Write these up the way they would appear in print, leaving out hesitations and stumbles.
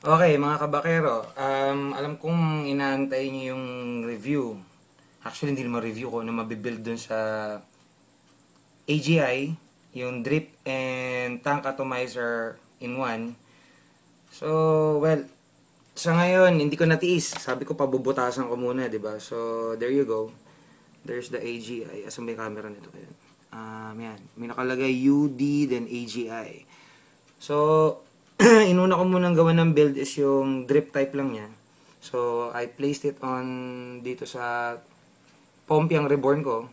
Okay, mga kabakero, alam kong inaantay niyo yung review. Actually, hindi naman review ko na mabibuild dun sa AGI, yung drip and tank atomizer in one. So, well, sa ngayon, hindi ko natiis. Sabi ko, pabubutasan ko muna, di ba? So, there you go. There's the AGI. Asan may camera nito? Ayan. Yan. May nakalagay UD, then AGI. So, inuna ko munang gawa ng build is yung drip type lang niya. So, I placed it on dito sa Pompiang Reborn ko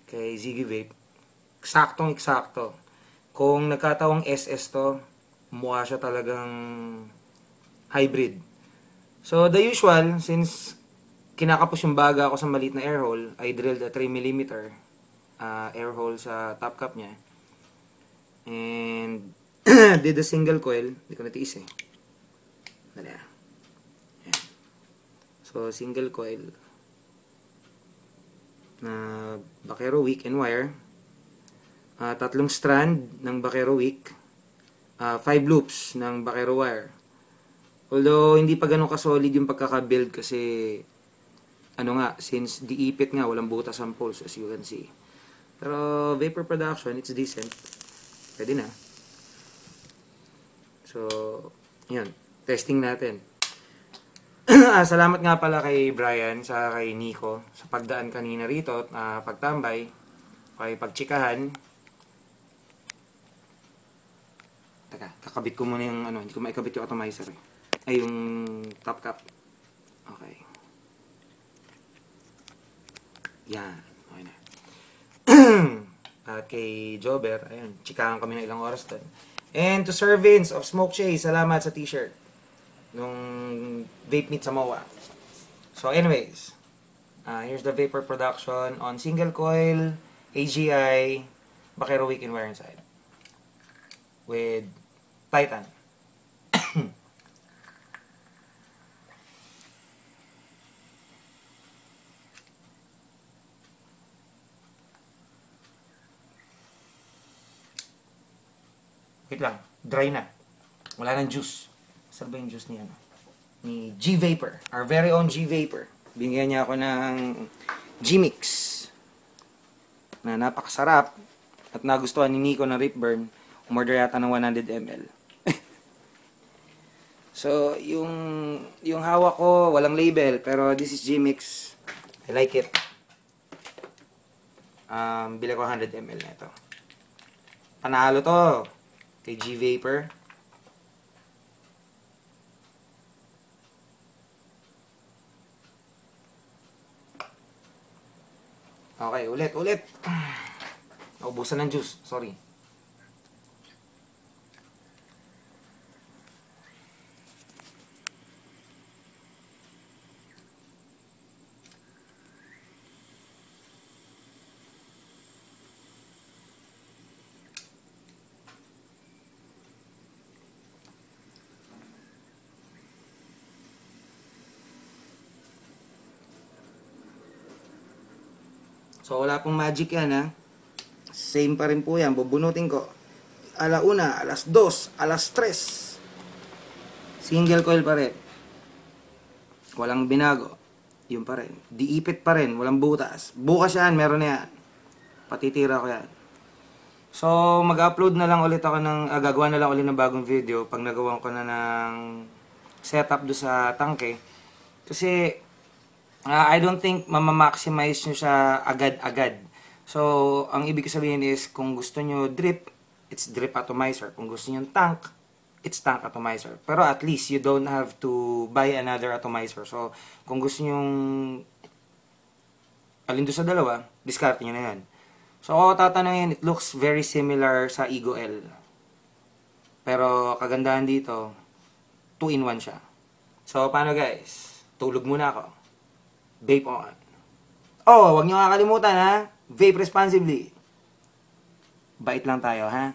kay Ziggy Vape. Eksaktong eksakto. Kung nagkatawang SS to, mukha siya talagang hybrid. So, the usual, since kinakapos yung baga ako sa maliit na air hole, I drilled a 3mm air hole sa top cap niya. And did a single coil. Hindi ko natiis eh. Dali ah. Ayan. So, single coil na Bakero wick and wire. Tatlong strand ng Bakero wick. 5 loops ng Bakero wire. Although, hindi pa ganun ka-solid yung pagkaka-build kasi since diipit nga, walang butas ang pulse as you can see. Pero, vapor production, it's decent. Pwede na. So, yun. Testing natin. Salamat nga pala kay Brian, sa kay Nico, sa pagdaan kanina rito, pagtambay, kay pagtsikahan. Teka, kakabit ko muna yung hindi ko maikabit yung atomizer eh. Ay, yung top cap. Okay. Yan. Okay na. At kay Jobber, ayun, tsikahan kami ng ilang oras doon. And to Sir Vince of Smoke Chase, salamat sa t-shirt nung vape meet sa MOA. So anyways, here's the vapor production on single coil, AGI, Bakero wick and wire inside with Titan. Wait lang, dry na. Wala nang juice. Saan ba yung juice niya? Ni G-Vapor. Our very own G-Vapor. Binigyan niya ako ng G-Mix. Na napakasarap. At nagustuhan ni Nico na Ripburn. Umorder yata ng 100 ml. So, yung hawak ko, walang label. Pero this is G-Mix. I like it. Bili ko 100 ml na ito. Panalo to. Kay G-Vapor. Okay, ulit. Naubusan ng juice. Sorry. So, wala pong magic yan, ha. Same pa rin po yan. Bubunutin ko. Alauna, alas 2, alas 3. Single coil pa rin. Walang binago. Yun pa rin. Diipit pa rin. Walang butas. Bukas yan. Meron na yan. Patitira ko yan. So, mag-upload na lang ulit ako gagawa na lang ulit ng bagong video pag nagawa ko na ng setup do sa tangke. Kasi, I don't think mamamaximize nyo siya agad-agad. So, ang ibig sabihin is, kung gusto nyo drip, it's drip atomizer. Kung gusto nyo tank, it's tank atomizer. Pero at least, you don't have to buy another atomizer. So, kung gusto nyo alin doon sa dalawa, discard nyo na yan. So, ako tatanungin, it looks very similar sa Ego L. Pero, kagandahan dito, 2-in-1 siya. So, paano guys? Tulog muna ako. Vape on. Oh, wag niyo kakalimutan ha. Vape responsibly. Bait lang tayo ha.